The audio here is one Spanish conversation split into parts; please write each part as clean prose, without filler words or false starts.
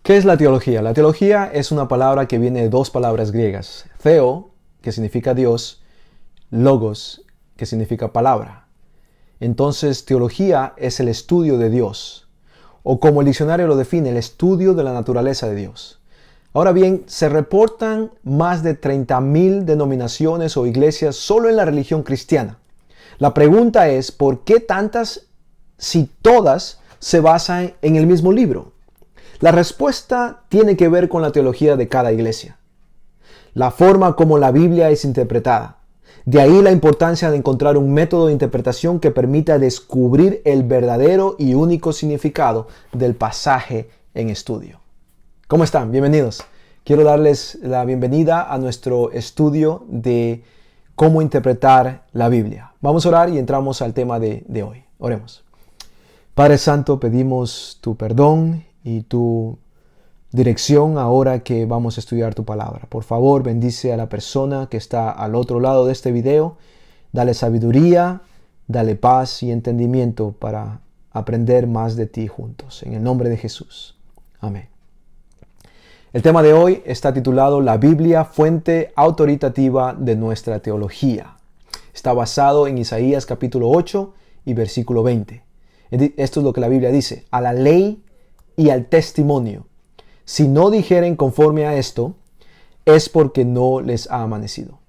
¿Qué es la teología? La teología es una palabra que viene de dos palabras griegas. Theo, que significa Dios, logos, que significa palabra. Entonces, teología es el estudio de Dios, o como el diccionario lo define, el estudio de la naturaleza de Dios. Ahora bien, se reportan más de 30,000 denominaciones o iglesias solo en la religión cristiana. La pregunta es, ¿por qué tantas si todas se basan en el mismo libro? La respuesta tiene que ver con la teología de cada iglesia, la forma como la Biblia es interpretada. De ahí la importancia de encontrar un método de interpretación que permita descubrir el verdadero y único significado del pasaje en estudio. ¿Cómo están? Bienvenidos. Quiero darles la bienvenida a nuestro estudio de cómo interpretar la Biblia. Vamos a orar y entramos al tema de hoy. Oremos. Padre Santo, pedimos tu perdón y tu dirección ahora que vamos a estudiar tu palabra. Por favor, bendice a la persona que está al otro lado de este video. Dale sabiduría, dale paz y entendimiento para aprender más de ti juntos. En el nombre de Jesús. Amén. El tema de hoy está titulado La Biblia, fuente autoritativa de nuestra teología. Está basado en Isaías capítulo 8 y versículo 20. Esto es lo que la Biblia dice: a la ley y al testimonio. Si no dijeren conforme a esto, es porque no les ha amanecido.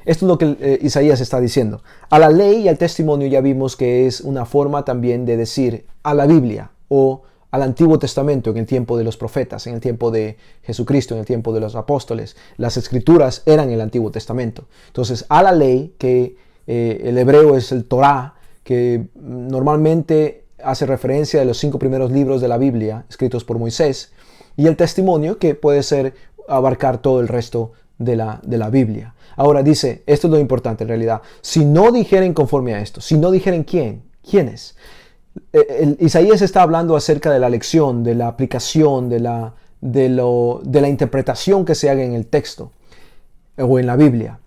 Esto es lo que Isaías está diciendo. A la ley y al testimonio ya vimos que es una forma también de decir a la Biblia o al Antiguo Testamento en el tiempo de los profetas, en el tiempo de Jesucristo, en el tiempo de los apóstoles. Las escrituras eran el Antiguo Testamento. Entonces, a la ley, que el hebreo es el Torá, que normalmente hace referencia a los 5 primeros libros de la Biblia escritos por Moisés, y el testimonio, que puede ser abarcar todo el resto de la Biblia. Ahora dice, esto es lo importante en realidad, si no dijeren conforme a esto, si no dijeren ¿quiénes? Isaías está hablando acerca de la lección, de la aplicación, de la interpretación que se haga en el texto o en la Biblia.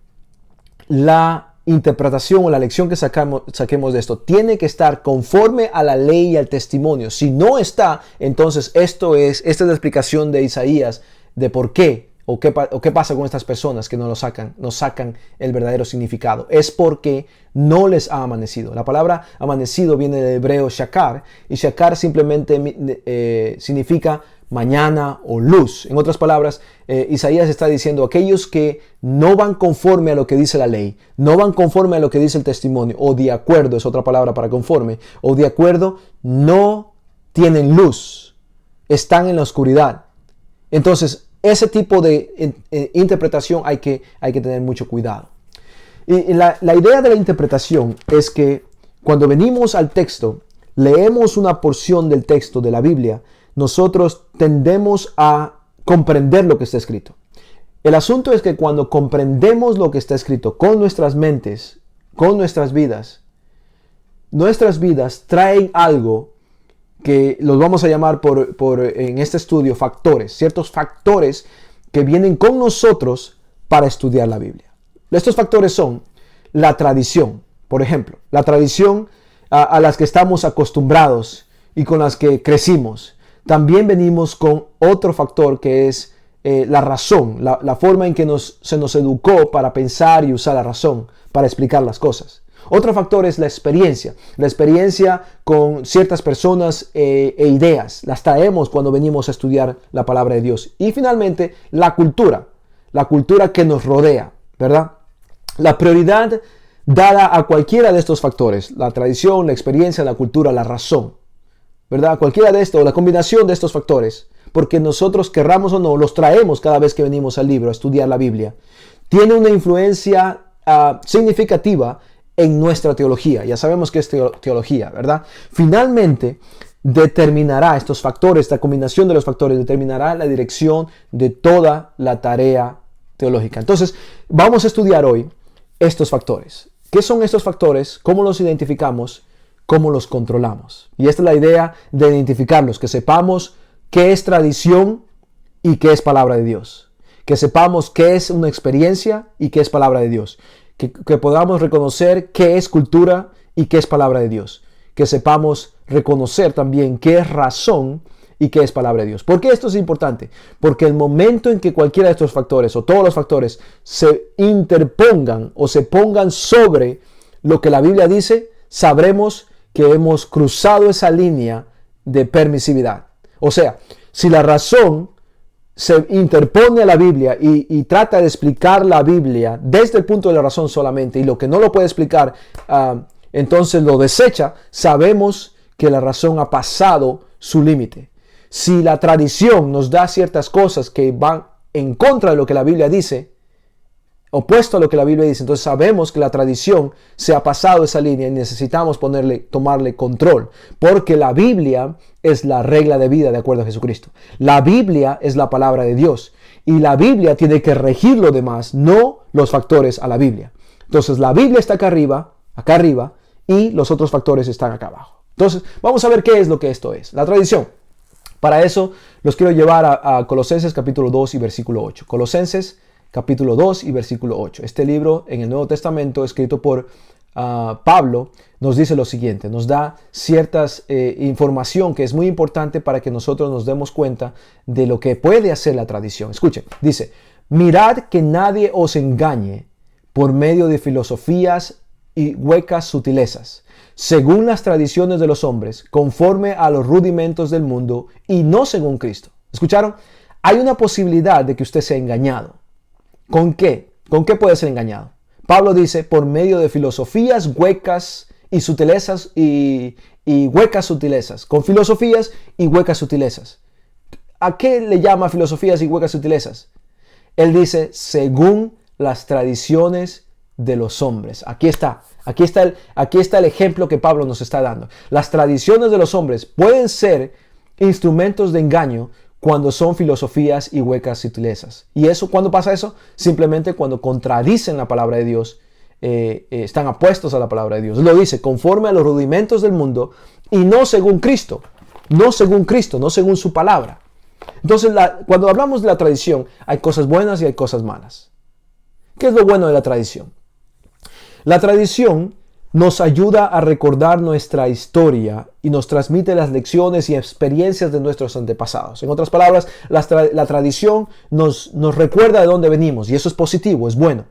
La interpretación o la lección que saquemos de esto tiene que estar conforme a la ley y al testimonio. Si no está, entonces esta es la explicación de Isaías de por qué o qué pasa con estas personas que no sacan el verdadero significado. Es porque no les ha amanecido. La palabra amanecido viene del hebreo shakar, y shakar simplemente significa mañana o luz. En otras palabras, Isaías está diciendo aquellos que no van conforme a lo que dice la ley, no van conforme a lo que dice el testimonio, o de acuerdo, es otra palabra para conforme, o de acuerdo, no tienen luz, están en la oscuridad. Entonces, ese tipo de interpretación hay que tener mucho cuidado. Y la idea de la interpretación es que cuando venimos al texto, leemos una porción del texto de la Biblia, nosotros tendemos a comprender lo que está escrito. El asunto es que cuando comprendemos lo que está escrito con nuestras mentes, con nuestras vidas traen algo que los vamos a llamar en este estudio factores, ciertos factores que vienen con nosotros para estudiar la Biblia. Estos factores son la tradición, por ejemplo, la tradición a las que estamos acostumbrados y con las que crecimos. También venimos con otro factor que es la razón, la forma en que se nos educó para pensar y usar la razón para explicar las cosas. Otro factor es la experiencia con ciertas personas e ideas. Las traemos cuando venimos a estudiar la palabra de Dios. Y finalmente, la cultura que nos rodea, ¿verdad? La prioridad dada a cualquiera de estos factores, la tradición, la experiencia, la cultura, la razón, ¿verdad? Cualquiera de estos, la combinación de estos factores, porque nosotros querramos o no, los traemos cada vez que venimos al libro a estudiar la Biblia, tiene una influencia significativa en nuestra teología. Ya sabemos que es teología, ¿verdad? Finalmente, determinará estos factores, esta combinación de los factores, determinará la dirección de toda la tarea teológica. Entonces, vamos a estudiar hoy estos factores. ¿Qué son estos factores? ¿Cómo los identificamos? ¿Cómo los controlamos? Y esta es la idea de identificarlos, que sepamos qué es tradición y qué es palabra de Dios. Que sepamos qué es una experiencia y qué es palabra de Dios. Que podamos reconocer qué es cultura y qué es palabra de Dios. Que sepamos reconocer también qué es razón y qué es palabra de Dios. ¿Por qué esto es importante? Porque el momento en que cualquiera de estos factores o todos los factores se interpongan o se pongan sobre lo que la Biblia dice, sabremos que hemos cruzado esa línea de permisividad. O sea, si la razón se interpone a la Biblia y trata de explicar la Biblia desde el punto de la razón solamente, y lo que no lo puede explicar, entonces lo desecha, sabemos que la razón ha pasado su límite. Si la tradición nos da ciertas cosas que van en contra de lo que la Biblia dice, opuesto a lo que la Biblia dice, entonces sabemos que la tradición se ha pasado esa línea y necesitamos tomarle control, porque la Biblia es la regla de vida de acuerdo a Jesucristo. La Biblia es la palabra de Dios y la Biblia tiene que regir lo demás, no los factores a la Biblia. Entonces la Biblia está acá arriba y los otros factores están acá abajo. Entonces vamos a ver qué es lo que esto es, la tradición. Para eso los quiero llevar a Colosenses capítulo 2 y versículo 8. Colosenses capítulo 2 y versículo 8. Este libro en el Nuevo Testamento, escrito por Pablo, nos dice lo siguiente, nos da ciertas información que es muy importante para que nosotros nos demos cuenta de lo que puede hacer la tradición. Escuchen, dice, mirad que nadie os engañe por medio de filosofías y huecas sutilezas, según las tradiciones de los hombres, conforme a los rudimentos del mundo y no según Cristo. ¿Escucharon? Hay una posibilidad de que usted sea engañado. ¿Con qué? ¿Con qué puede ser engañado? Pablo dice, por medio de filosofías huecas y sutilezas y huecas sutilezas. Con filosofías y huecas sutilezas. ¿A qué le llama filosofías y huecas sutilezas? Él dice, según las tradiciones de los hombres. Aquí está el ejemplo que Pablo nos está dando. Las tradiciones de los hombres pueden ser instrumentos de engaño cuando son filosofías y huecas sutilezas. ¿Y eso cuándo pasa eso? Simplemente cuando contradicen la palabra de Dios, están opuestos a la palabra de Dios. Lo dice, conforme a los rudimentos del mundo y no según Cristo. No según Cristo, no según su palabra. Entonces, cuando hablamos de la tradición, hay cosas buenas y hay cosas malas. ¿Qué es lo bueno de la tradición? La tradición nos ayuda a recordar nuestra historia y nos transmite las lecciones y experiencias de nuestros antepasados. En otras palabras, la tradición nos recuerda de dónde venimos y eso es positivo, es bueno.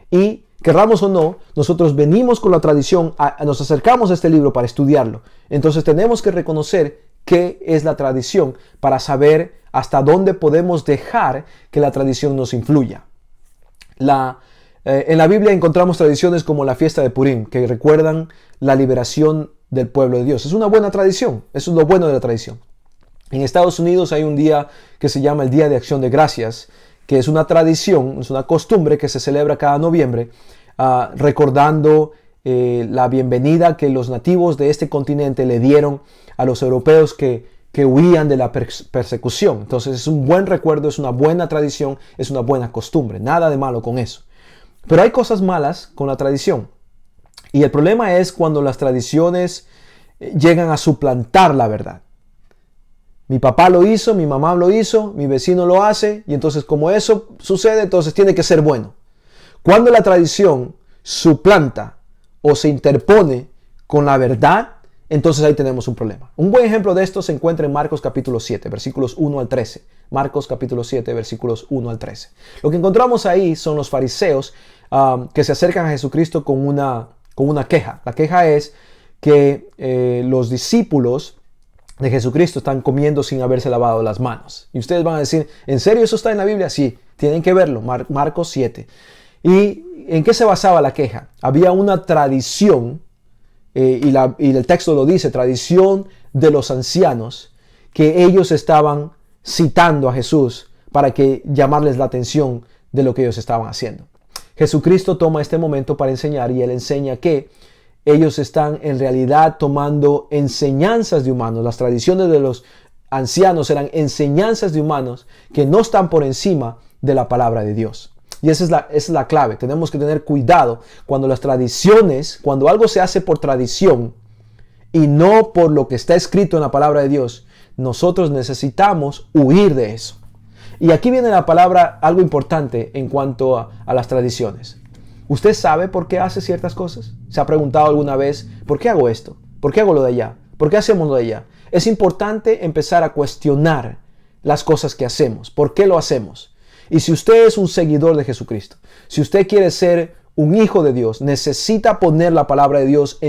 Y querramos o no, nosotros venimos con la tradición, nos acercamos a este libro para estudiarlo. Entonces tenemos que reconocer qué es la tradición para saber hasta dónde podemos dejar que la tradición nos influya. En la Biblia encontramos tradiciones como la fiesta de Purim, que recuerdan la liberación del pueblo de Dios. Es una buena tradición, eso es lo bueno de la tradición. En Estados Unidos hay un día que se llama el Día de Acción de Gracias, que es una tradición, es una costumbre que se celebra cada noviembre, recordando la bienvenida que los nativos de este continente le dieron a los europeos que huían de la persecución. Entonces es un buen recuerdo, es una buena tradición, es una buena costumbre, nada de malo con eso. Pero hay cosas malas con la tradición. Y el problema es cuando las tradiciones llegan a suplantar la verdad. Mi papá lo hizo, mi mamá lo hizo, mi vecino lo hace, y entonces como eso sucede, entonces tiene que ser bueno. Cuando la tradición suplanta o se interpone con la verdad, entonces ahí tenemos un problema. Un buen ejemplo de esto se encuentra en Marcos capítulo 7, versículos 1 al 13. Marcos capítulo 7, versículos 1 al 13. Lo que encontramos ahí son los fariseos que se acercan a Jesucristo con una queja. La queja es que los discípulos de Jesucristo están comiendo sin haberse lavado las manos. Y ustedes van a decir, ¿en serio eso está en la Biblia? Sí, tienen que verlo, Marcos 7. ¿Y en qué se basaba la queja? Había una tradición, y el texto lo dice, tradición de los ancianos, que ellos estaban citando a Jesús para que llamarles la atención de lo que ellos estaban haciendo. Jesucristo toma este momento para enseñar y él enseña que ellos están en realidad tomando enseñanzas de humanos. Las tradiciones de los ancianos eran enseñanzas de humanos que no están por encima de la palabra de Dios. Y esa es la clave. Tenemos que tener cuidado cuando las tradiciones, cuando algo se hace por tradición y no por lo que está escrito en la palabra de Dios, nosotros necesitamos huir de eso. Y aquí viene la palabra, algo importante en cuanto a las tradiciones. ¿Usted sabe por qué hace ciertas cosas? ¿Se ha preguntado alguna vez, ¿por qué hago esto? ¿Por qué hago lo de allá? ¿Por qué hacemos lo de allá? es importante empezar a cuestionar las cosas que hacemos. ¿Por qué lo hacemos? Y si usted es un seguidor de Jesucristo, si usted quiere ser un hijo de Dios, necesita poner la palabra de Dios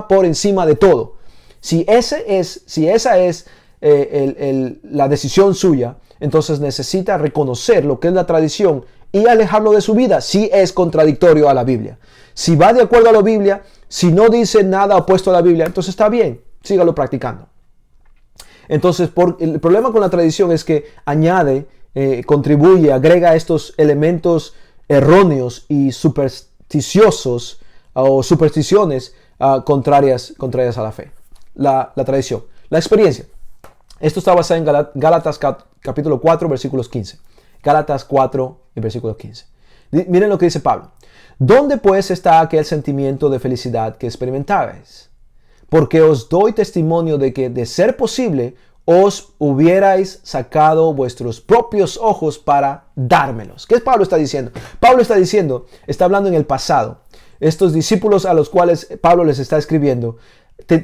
por encima de todo. Si esa es la decisión suya, entonces necesita reconocer lo que es la tradición y alejarlo de su vida si es contradictorio a la Biblia. Si va de acuerdo a la Biblia, si no dice nada opuesto a la Biblia, entonces está bien, sígalo practicando. Entonces, el problema con la tradición es que contribuye, agrega estos elementos erróneos y supersticiosos o supersticiones contrarias a la fe. La tradición, la experiencia. Esto está basado en Gálatas capítulo 4, versículos 15. Gálatas 4, versículo 15. Miren lo que dice Pablo. ¿Dónde pues está aquel sentimiento de felicidad que experimentabais? Porque os doy testimonio de que, de ser posible, os hubierais sacado vuestros propios ojos para dármelos. ¿Qué Pablo está diciendo? Pablo está hablando en el pasado. Estos discípulos a los cuales Pablo les está escribiendo,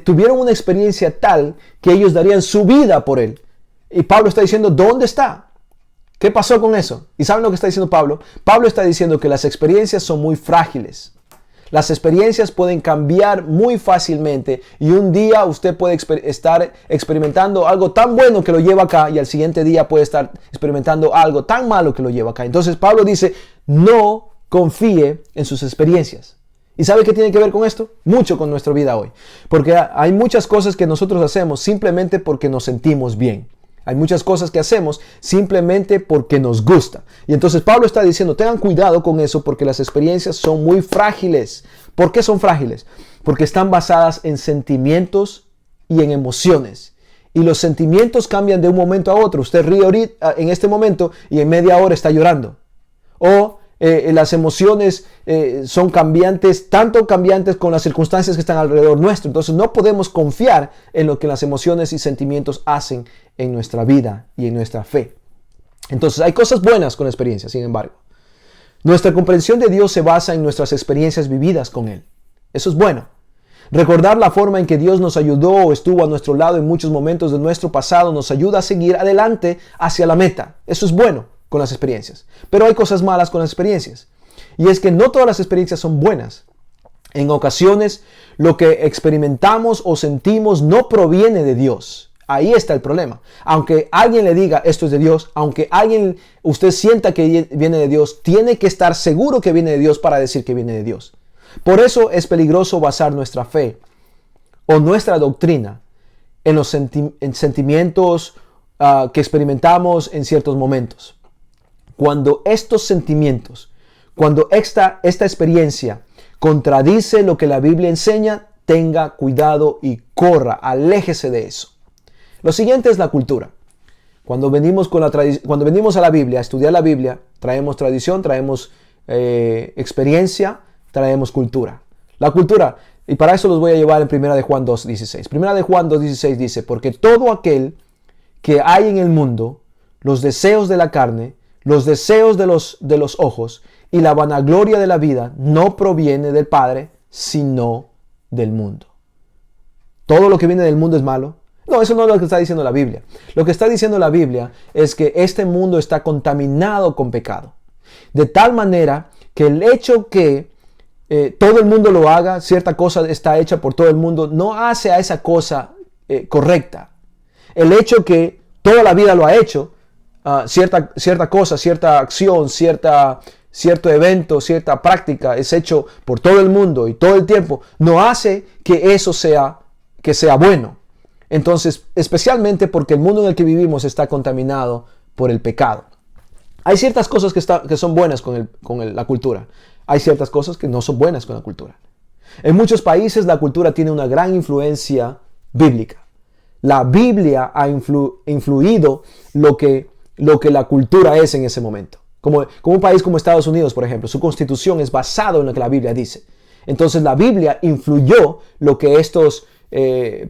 tuvieron una experiencia tal que ellos darían su vida por él. Y Pablo está diciendo, ¿dónde está? ¿Qué pasó con eso? ¿Y saben lo que está diciendo Pablo? Pablo está diciendo que las experiencias son muy frágiles. Las experiencias pueden cambiar muy fácilmente y un día usted puede estar experimentando algo tan bueno que lo lleva acá y al siguiente día puede estar experimentando algo tan malo que lo lleva acá. Entonces Pablo dice, no confíe en sus experiencias. ¿Y sabe qué tiene que ver con esto? Mucho con nuestra vida hoy. Porque hay muchas cosas que nosotros hacemos simplemente porque nos sentimos bien. Hay muchas cosas que hacemos simplemente porque nos gusta. Y entonces Pablo está diciendo, tengan cuidado con eso porque las experiencias son muy frágiles. ¿Por qué son frágiles? Porque están basadas en sentimientos y en emociones. Y los sentimientos cambian de un momento a otro. Usted ríe ahorita, en este momento y en media hora está llorando. O las emociones son cambiantes, tanto cambiantes con las circunstancias que están alrededor nuestro. Entonces no podemos confiar en lo que las emociones y sentimientos hacen en nuestra vida y en nuestra fe. Entonces hay cosas buenas con la experiencia, sin embargo. Nuestra comprensión de Dios se basa en nuestras experiencias vividas con Él. Eso es bueno. Recordar la forma en que Dios nos ayudó o estuvo a nuestro lado en muchos momentos de nuestro pasado nos ayuda a seguir adelante hacia la meta. Eso es bueno con las experiencias. Pero hay cosas malas con las experiencias. Y es que no todas las experiencias son buenas. En ocasiones, lo que experimentamos o sentimos no proviene de Dios. Ahí está el problema. Aunque alguien le diga esto es de Dios, aunque usted sienta que viene de Dios, tiene que estar seguro que viene de Dios para decir que viene de Dios. Por eso es peligroso basar nuestra fe o nuestra doctrina en los sentimientos que experimentamos en ciertos momentos. Cuando estos sentimientos, cuando esta experiencia contradice lo que la Biblia enseña, tenga cuidado y corra, aléjese de eso. Lo siguiente es la cultura. Cuando venimos a la Biblia, a estudiar la Biblia, traemos tradición, traemos experiencia, traemos cultura. La cultura, y para eso los voy a llevar en 1 de Juan 2:16. 1 de Juan 2:16 dice, porque todo aquel que hay en el mundo, los deseos de la carne, los deseos de los ojos y la vanagloria de la vida no proviene del Padre, sino del mundo. ¿Todo lo que viene del mundo es malo? No, eso no es lo que está diciendo la Biblia. Lo que está diciendo la Biblia es que este mundo está contaminado con pecado. De tal manera que el hecho que todo el mundo lo haga, cierta cosa está hecha por todo el mundo, no hace a esa cosa correcta. El hecho que toda la vida lo ha hecho, cierta cosa, cierta acción, cierto evento, cierta práctica es hecho por todo el mundo y todo el tiempo, no hace que eso sea bueno. Entonces, especialmente porque el mundo en el que vivimos está contaminado por el pecado. Hay ciertas cosas que son buenas con la cultura. Hay ciertas cosas que no son buenas con la cultura. En muchos países la cultura tiene una gran influencia bíblica. La Biblia ha influido lo que la cultura es en ese momento. Como un país como Estados Unidos, por ejemplo, su constitución es basada en lo que la Biblia dice. Entonces la Biblia influyó lo que estos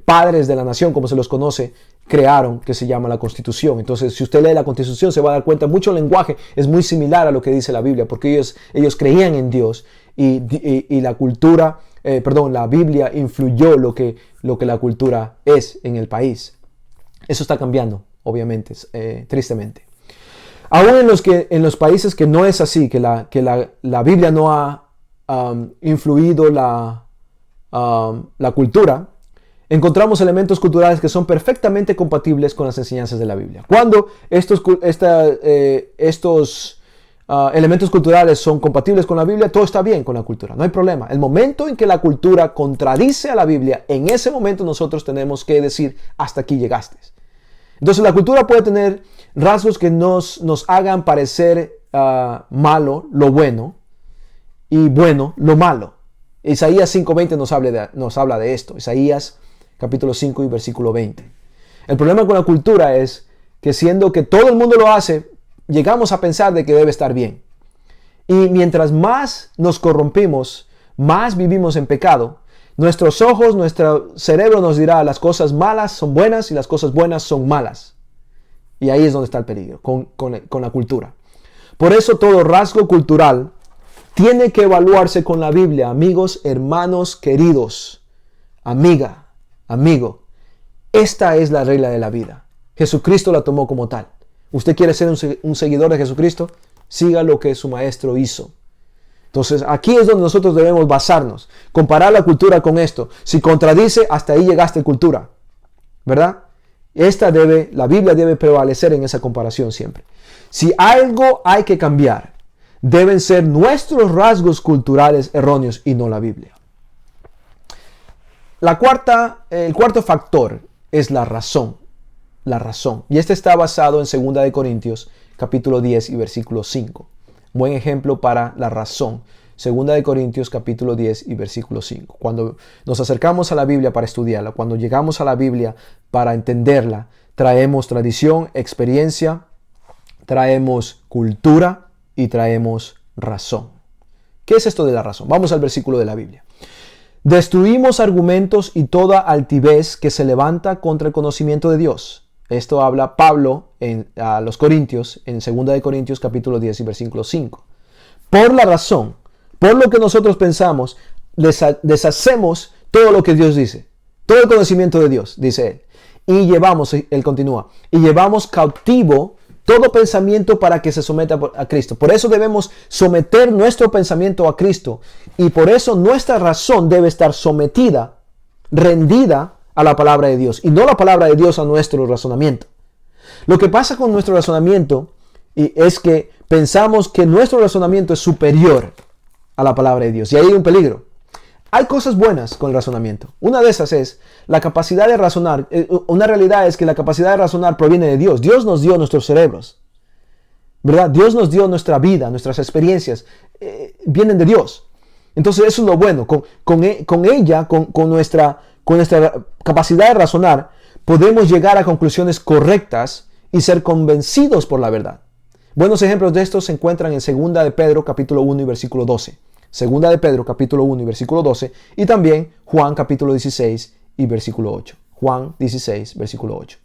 padres de la nación, como se los conoce, crearon, que se llama la Constitución. Entonces, si usted lee la Constitución, se va a dar cuenta, mucho lenguaje es muy similar a lo que dice la Biblia, porque ellos creían en Dios y la Biblia influyó lo que la cultura es en el país. Eso está cambiando, obviamente, tristemente. Aún en los países que no es así, que la Biblia no ha influido la cultura, encontramos elementos culturales que son perfectamente compatibles con las enseñanzas de la Biblia. Cuando estos elementos culturales son compatibles con la Biblia, todo está bien con la cultura, no hay problema. El momento en que la cultura contradice a la Biblia, en ese momento nosotros tenemos que decir, hasta aquí llegaste. Entonces la cultura puede tener rasgos que nos hagan parecer malo lo bueno y bueno lo malo. Isaías 5:20 nos habla de esto. Isaías capítulo 5 y versículo 20. El problema con la cultura es que siendo que todo el mundo lo hace, llegamos a pensar de que debe estar bien. Y mientras más nos corrompimos, más vivimos en pecado, nuestros ojos, nuestro cerebro nos dirá las cosas malas son buenas y las cosas buenas son malas. Y ahí es donde está el peligro, con la cultura. Por eso todo rasgo cultural tiene que evaluarse con la Biblia, amigos, hermanos, queridos, amiga, amigo. Esta es la regla de la vida. Jesucristo la tomó como tal. ¿Usted quiere ser un seguidor de Jesucristo? Siga lo que su maestro hizo. Entonces aquí es donde nosotros debemos basarnos. Comparar la cultura con esto. Si contradice, hasta ahí llegaste cultura. ¿Verdad? La Biblia debe prevalecer en esa comparación siempre. Si algo hay que cambiar, deben ser nuestros rasgos culturales erróneos y no la Biblia. El cuarto factor es la razón. La razón. Y este está basado en 2 de Corintios capítulo 10 y versículo 5. Buen ejemplo para la razón. 2 de Corintios capítulo 10 y versículo 5. Cuando nos acercamos a la Biblia para estudiarla, cuando llegamos a la Biblia para entenderla, traemos tradición, experiencia, traemos cultura y traemos razón. ¿Qué es esto de la razón? Vamos al versículo de la Biblia. Destruimos argumentos y toda altivez que se levanta contra el conocimiento de Dios. Esto habla Pablo a los Corintios en 2 de Corintios capítulo 10 y versículo 5. Por la razón, por lo que nosotros pensamos, deshacemos todo lo que Dios dice. Todo el conocimiento de Dios, dice él. Y él continúa, y llevamos cautivo todo pensamiento para que se someta a Cristo. Por eso debemos someter nuestro pensamiento a Cristo. Y por eso nuestra razón debe estar sometida, rendida a la palabra de Dios. Y no la palabra de Dios a nuestro razonamiento. Lo que pasa con nuestro razonamiento es que pensamos que nuestro razonamiento es superior a la palabra de Dios. Y ahí hay un peligro. Hay cosas buenas con el razonamiento. Una de esas es la capacidad de razonar. Una realidad es que la capacidad de razonar proviene de Dios. Dios nos dio nuestros cerebros, ¿verdad? Dios nos dio nuestra vida, nuestras experiencias. Vienen de Dios. Entonces eso es lo bueno. Con nuestra capacidad de razonar, podemos llegar a conclusiones correctas y ser convencidos por la verdad. Buenos ejemplos de esto se encuentran en 2 de Pedro capítulo 1 y versículo 12. 2 de Pedro capítulo 1 y versículo 12 y también Juan capítulo 16 y versículo 8. Juan 16, versículo 8.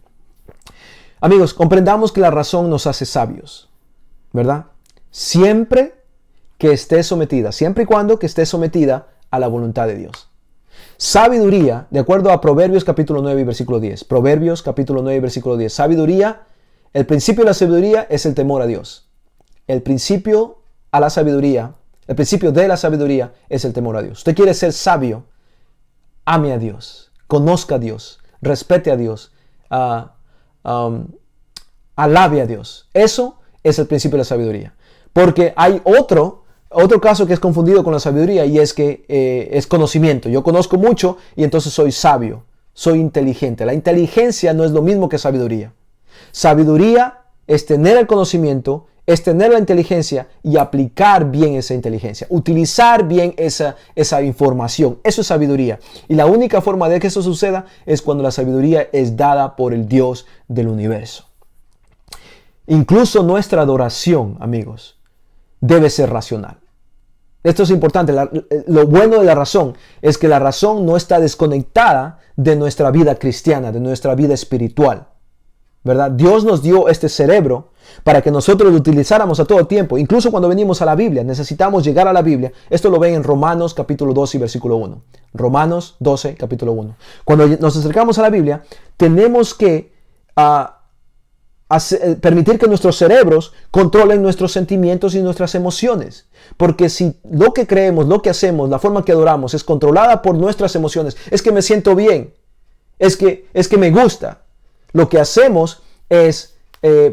Amigos, comprendamos que la razón nos hace sabios, ¿verdad? Siempre y cuando que esté sometida a la voluntad de Dios. Sabiduría, de acuerdo a Proverbios capítulo 9 y versículo 10. Proverbios capítulo 9 y versículo 10. Sabiduría, el principio de la sabiduría es el temor a Dios. El principio de la sabiduría es el temor a Dios. Usted quiere ser sabio, ame a Dios, conozca a Dios, respete a Dios, alabe a Dios. Eso es el principio de la sabiduría. Porque hay otro caso que es confundido con la sabiduría y es que es conocimiento. Yo conozco mucho y entonces soy sabio, soy inteligente. La inteligencia no es lo mismo que sabiduría. Sabiduría es tener el conocimiento, es tener la inteligencia y aplicar bien esa inteligencia, utilizar bien esa información. Eso es sabiduría. Y la única forma de que eso suceda es cuando la sabiduría es dada por el Dios del universo. Incluso nuestra adoración, amigos, debe ser racional. Esto es importante. Lo bueno de la razón es que la razón no está desconectada de nuestra vida cristiana, de nuestra vida espiritual, ¿verdad? Dios nos dio este cerebro para que nosotros lo utilizáramos a todo tiempo. Incluso cuando venimos a la Biblia, necesitamos llegar a la Biblia. Esto lo ven en Romanos capítulo 12 y versículo 1. Romanos 12, capítulo 1. Cuando nos acercamos a la Biblia, tenemos que permitir que nuestros cerebros controlen nuestros sentimientos y nuestras emociones. Porque si lo que creemos, lo que hacemos, la forma que adoramos es controlada por nuestras emociones, es que me siento bien, es que me gusta, lo que hacemos es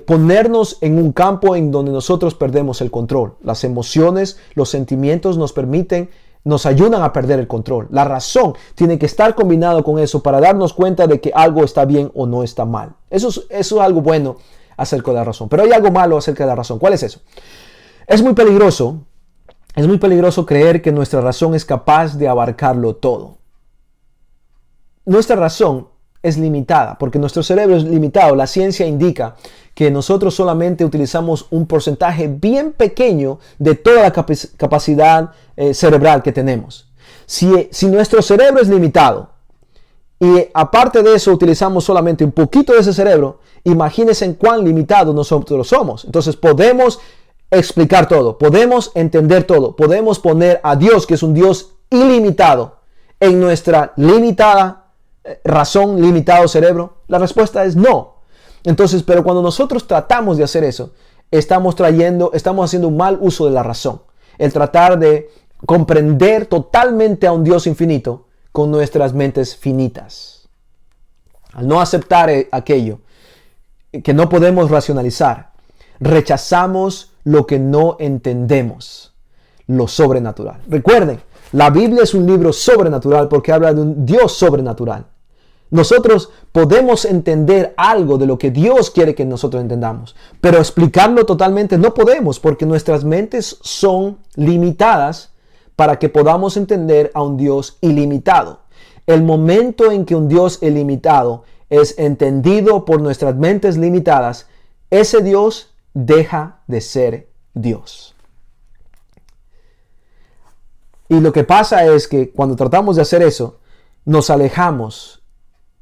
ponernos en un campo en donde nosotros perdemos el control. Las emociones, los sentimientos nos ayudan a perder el control. La razón tiene que estar combinado con eso para darnos cuenta de que algo está bien o no está mal. Eso es algo bueno acerca de la razón. Pero hay algo malo acerca de la razón. ¿Cuál es eso? Es muy peligroso creer que nuestra razón es capaz de abarcarlo todo. Nuestra razón es limitada porque nuestro cerebro es limitado. La ciencia indica que nosotros solamente utilizamos un porcentaje bien pequeño de toda la capacidad cerebral que tenemos. Si nuestro cerebro es limitado y aparte de eso utilizamos solamente un poquito de ese cerebro, imagínense en cuán limitados nosotros somos. Entonces podemos explicar todo, podemos entender todo, podemos poner a Dios, que es un Dios ilimitado, en nuestra limitada razón, limitado cerebro. La respuesta es no. Entonces, pero cuando nosotros tratamos de hacer eso, estamos haciendo un mal uso de la razón. El tratar de comprender totalmente a un Dios infinito con nuestras mentes finitas. Al no aceptar aquello que no podemos racionalizar, rechazamos lo que no entendemos, lo sobrenatural. Recuerden, la Biblia es un libro sobrenatural porque habla de un Dios sobrenatural. Nosotros podemos entender algo de lo que Dios quiere que nosotros entendamos, pero explicarlo totalmente no podemos porque nuestras mentes son limitadas para que podamos entender a un Dios ilimitado. El momento en que un Dios ilimitado es entendido por nuestras mentes limitadas, ese Dios deja de ser Dios. Y lo que pasa es que cuando tratamos de hacer eso, nos alejamos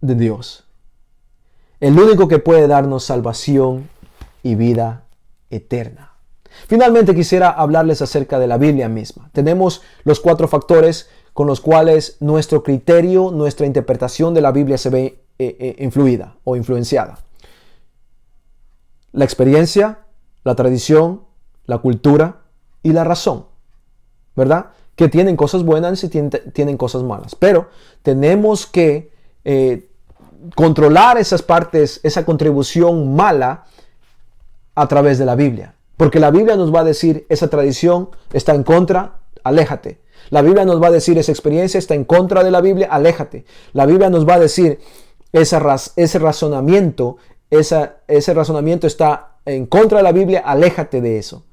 de Dios, el único que puede darnos salvación y vida eterna. Finalmente quisiera hablarles acerca de la Biblia misma. Tenemos los 4 factores con los cuales nuestro criterio, nuestra interpretación de la Biblia se ve influida o influenciada. La experiencia, la tradición, la cultura y la razón, ¿verdad? Que tienen cosas buenas y tienen cosas malas. Pero tenemos que controlar esas partes, esa contribución mala a través de la Biblia. Porque la Biblia nos va a decir, esa tradición está en contra, aléjate. La Biblia nos va a decir, esa experiencia está en contra de la Biblia, aléjate. La Biblia nos va a decir, ese razonamiento está en contra de la Biblia, aléjate de eso.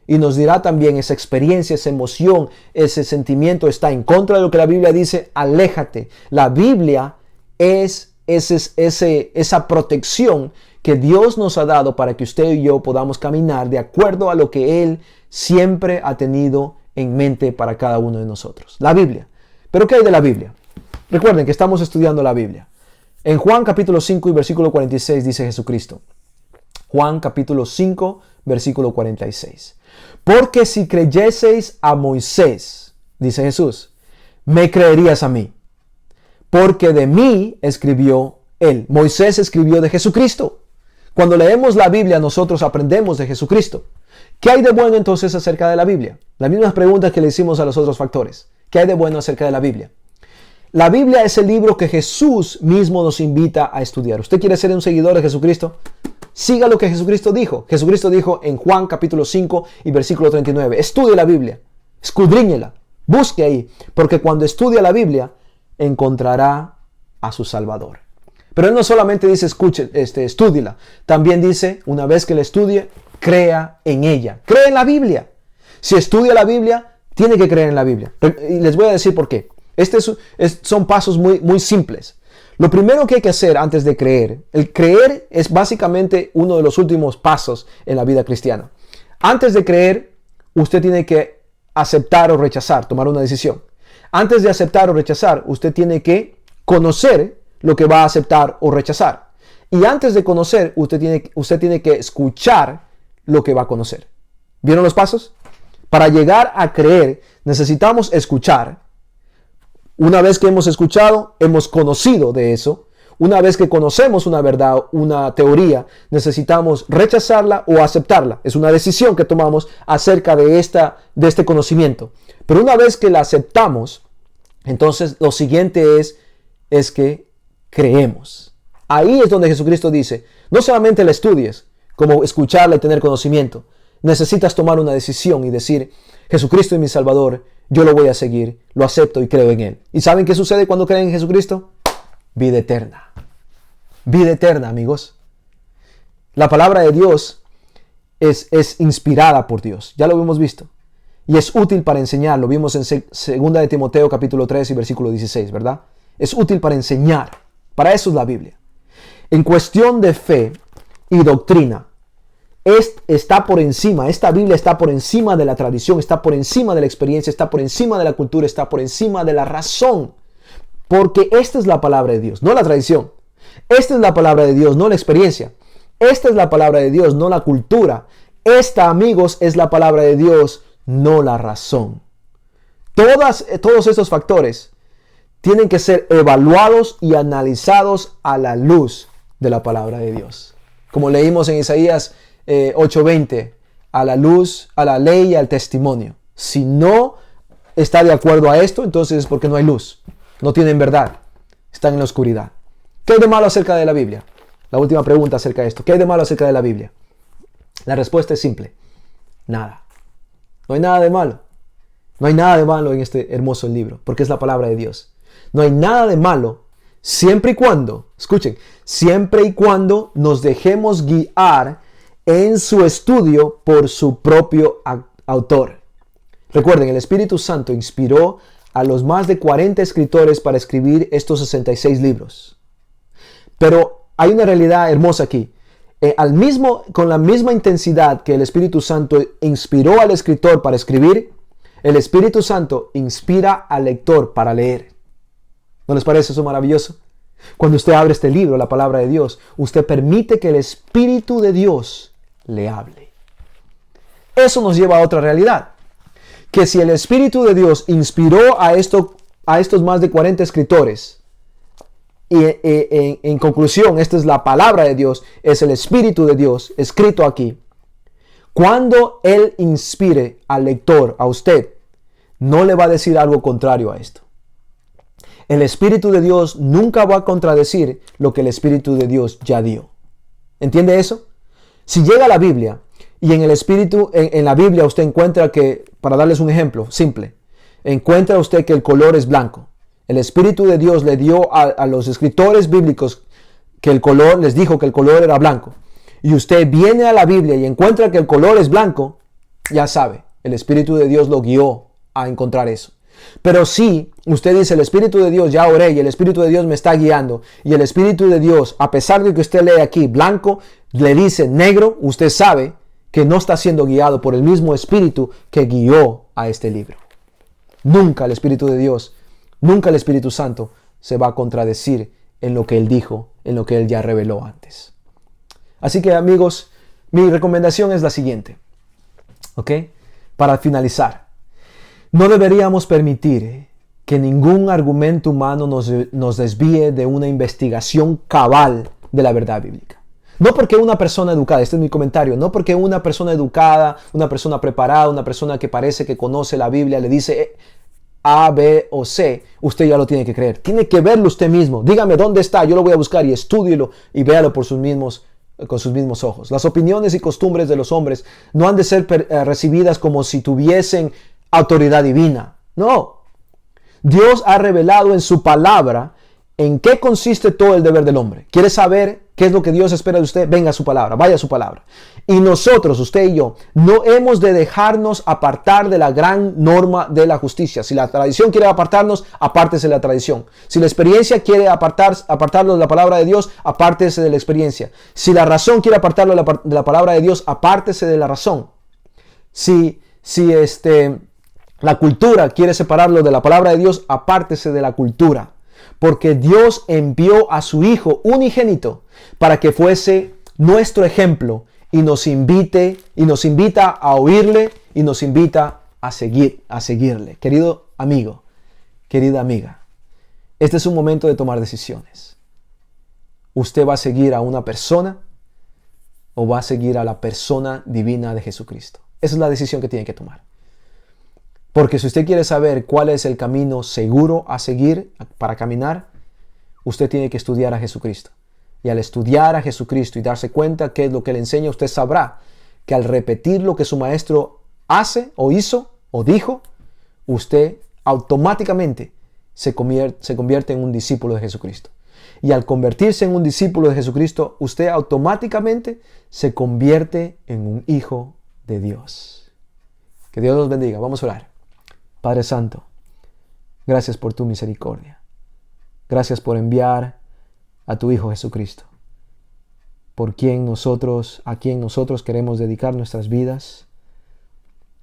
Y nos dirá también, esa experiencia, esa emoción, ese sentimiento está en contra de lo que la Biblia dice, aléjate. La Biblia es esa protección que Dios nos ha dado para que usted y yo podamos caminar de acuerdo a lo que Él siempre ha tenido en mente para cada uno de nosotros. La Biblia. ¿Pero qué hay de la Biblia? Recuerden que estamos estudiando la Biblia. En Juan capítulo 5 y versículo 46 dice Jesucristo. Juan capítulo 5, versículo 46. Porque si creyeseis a Moisés, dice Jesús, me creerías a mí. Porque de mí escribió él. Moisés escribió de Jesucristo. Cuando leemos la Biblia, nosotros aprendemos de Jesucristo. ¿Qué hay de bueno entonces acerca de la Biblia? Las mismas preguntas que le hicimos a los otros factores. ¿Qué hay de bueno acerca de la Biblia? La Biblia es el libro que Jesús mismo nos invita a estudiar. ¿Usted quiere ser un seguidor de Jesucristo? Siga lo que Jesucristo dijo. Jesucristo dijo en Juan capítulo 5 y versículo 39. Estudie la Biblia, escudriñela, busque ahí, porque cuando estudia la Biblia, encontrará a su Salvador. Pero Él no solamente dice, estúdiela. También dice, una vez que la estudie, crea en ella. Cree en la Biblia. Si estudia la Biblia, tiene que creer en la Biblia. Y les voy a decir por qué. Son pasos muy simples. Lo primero que hay que hacer antes de creer, el creer es básicamente uno de los últimos pasos en la vida cristiana. Antes de creer, usted tiene que aceptar o rechazar, tomar una decisión. Antes de aceptar o rechazar, usted tiene que conocer lo que va a aceptar o rechazar. Y antes de conocer, usted tiene que escuchar lo que va a conocer. ¿Vieron los pasos? Para llegar a creer, necesitamos escuchar. Una vez que hemos escuchado, hemos conocido de eso. Una vez que conocemos una verdad, una teoría, necesitamos rechazarla o aceptarla. Es una decisión que tomamos acerca de este conocimiento. Pero una vez que la aceptamos, entonces lo siguiente es que creemos. Ahí es donde Jesucristo dice, no solamente la estudies, como escucharla y tener conocimiento. Necesitas tomar una decisión y decir, Jesucristo es mi Salvador, yo lo voy a seguir, lo acepto y creo en Él. ¿Y saben qué sucede cuando creen en Jesucristo? Vida eterna. Vida eterna, amigos. La palabra de Dios es inspirada por Dios. Ya lo hemos visto. Y es útil para enseñar. Lo vimos en 2 de Timoteo capítulo 3 y versículo 16, ¿verdad? Es útil para enseñar. Para eso es la Biblia. En cuestión de fe y doctrina, está por encima, esta Biblia está por encima de la tradición, está por encima de la experiencia, está por encima de la cultura, está por encima de la razón. Porque esta es la palabra de Dios, no la tradición. Esta es la palabra de Dios, no la experiencia. Esta es la palabra de Dios, no la cultura. Esta, amigos, es la palabra de Dios, no la razón. Todos estos factores tienen que ser evaluados y analizados a la luz de la palabra de Dios. Como leímos en Isaías 8:20, a la luz, a la ley y al testimonio. Si no está de acuerdo a esto, entonces es porque no hay luz. No tienen verdad. Están en la oscuridad. ¿Qué hay de malo acerca de la Biblia? La última pregunta acerca de esto. ¿Qué hay de malo acerca de la Biblia? La respuesta es simple. Nada. No hay nada de malo. No hay nada de malo en este hermoso libro, porque es la palabra de Dios. No hay nada de malo siempre y cuando, escuchen, siempre y cuando nos dejemos guiar en su estudio por su propio autor. Recuerden, el Espíritu Santo inspiró a los más de 40 escritores para escribir estos 66 libros. Pero hay una realidad hermosa aquí. Con la misma intensidad que el Espíritu Santo inspiró al escritor para escribir, el Espíritu Santo inspira al lector para leer. ¿No les parece eso maravilloso? Cuando usted abre este libro, la palabra de Dios, usted permite que el Espíritu de Dios le hable. Eso nos lleva a otra realidad. Que si el Espíritu de Dios inspiró a estos más de 40 escritores, y en conclusión, esta es la palabra de Dios, es el Espíritu de Dios escrito aquí. Cuando Él inspire al lector, a usted, no le va a decir algo contrario a esto. El Espíritu de Dios nunca va a contradecir lo que el Espíritu de Dios ya dio. ¿Entiende eso? Si llega a la Biblia y en la Biblia usted encuentra que, para darles un ejemplo simple, encuentra usted que el color es blanco. El Espíritu de Dios le dio a los escritores bíblicos que el color, les dijo que el color era blanco. Y usted viene a la Biblia y encuentra que el color es blanco, ya sabe, el Espíritu de Dios lo guió a encontrar eso. Pero si usted dice, el Espíritu de Dios, ya oré y el Espíritu de Dios me está guiando, y el Espíritu de Dios, a pesar de que usted lee aquí blanco, le dice negro, usted sabe que no está siendo guiado por el mismo Espíritu que guió a este libro. Nunca el Espíritu de Dios, nunca el Espíritu Santo se va a contradecir en lo que Él dijo, en lo que Él ya reveló antes. Así que, amigos, mi recomendación es la siguiente. ¿Ok? Para finalizar. No deberíamos permitir que ningún argumento humano nos desvíe de una investigación cabal de la verdad bíblica. No porque una persona educada, este es mi comentario, no porque una persona educada, una persona preparada, una persona que parece que conoce la Biblia le dice A, B o C, usted ya lo tiene que creer. Tiene que verlo usted mismo. Dígame dónde está, yo lo voy a buscar y estúdielo y véalo con sus mismos ojos. Las opiniones y costumbres de los hombres no han de ser recibidas como si tuviesen autoridad divina. No. Dios ha revelado en su palabra en qué consiste todo el deber del hombre. ¿Quiere saber qué es lo que Dios espera de usted? Venga a su palabra, vaya a su palabra. Y nosotros, usted y yo, no hemos de dejarnos apartar de la gran norma de la justicia. Si la tradición quiere apartarnos, apártese de la tradición. Si la experiencia quiere apartarlo de la palabra de Dios, apártese de la experiencia. Si la razón quiere apartarlo de la palabra de Dios, apártese de la razón. Si la cultura quiere separarlo de la palabra de Dios, apártese de la cultura. Porque Dios envió a su Hijo unigénito para que fuese nuestro ejemplo y nos invita a oírle y nos invita a seguirle. Querido amigo, querida amiga, este es un momento de tomar decisiones. ¿Usted va a seguir a una persona o va a seguir a la persona divina de Jesucristo? Esa es la decisión que tiene que tomar. Porque si usted quiere saber cuál es el camino seguro a seguir para caminar, usted tiene que estudiar a Jesucristo. Y al estudiar a Jesucristo y darse cuenta qué es lo que Él enseña, usted sabrá que al repetir lo que su maestro hace o hizo o dijo, usted automáticamente se convierte en un discípulo de Jesucristo. Y al convertirse en un discípulo de Jesucristo, usted automáticamente se convierte en un hijo de Dios. Que Dios los bendiga. Vamos a orar. Padre Santo, gracias por tu misericordia. Gracias por enviar a tu Hijo Jesucristo, a quien nosotros queremos dedicar nuestras vidas,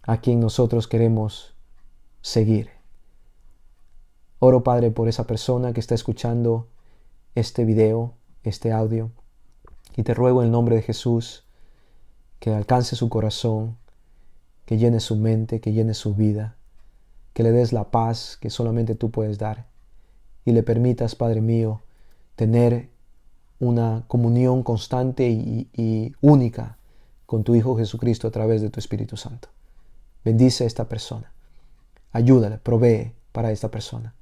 a quien nosotros queremos seguir. Oro, Padre, por esa persona que está escuchando este video, este audio, y te ruego en el nombre de Jesús que alcance su corazón, que llene su mente, que llene su vida, que le des la paz que solamente tú puedes dar y le permitas, Padre mío, tener una comunión constante y única con tu Hijo Jesucristo a través de tu Espíritu Santo. Bendice a esta persona. Ayúdale, provee para esta persona.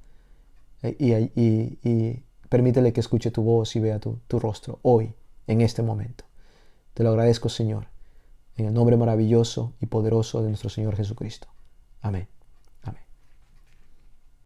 Y permítele que escuche tu voz y vea tu rostro hoy, en este momento. Te lo agradezco, Señor, en el nombre maravilloso y poderoso de nuestro Señor Jesucristo. Amén.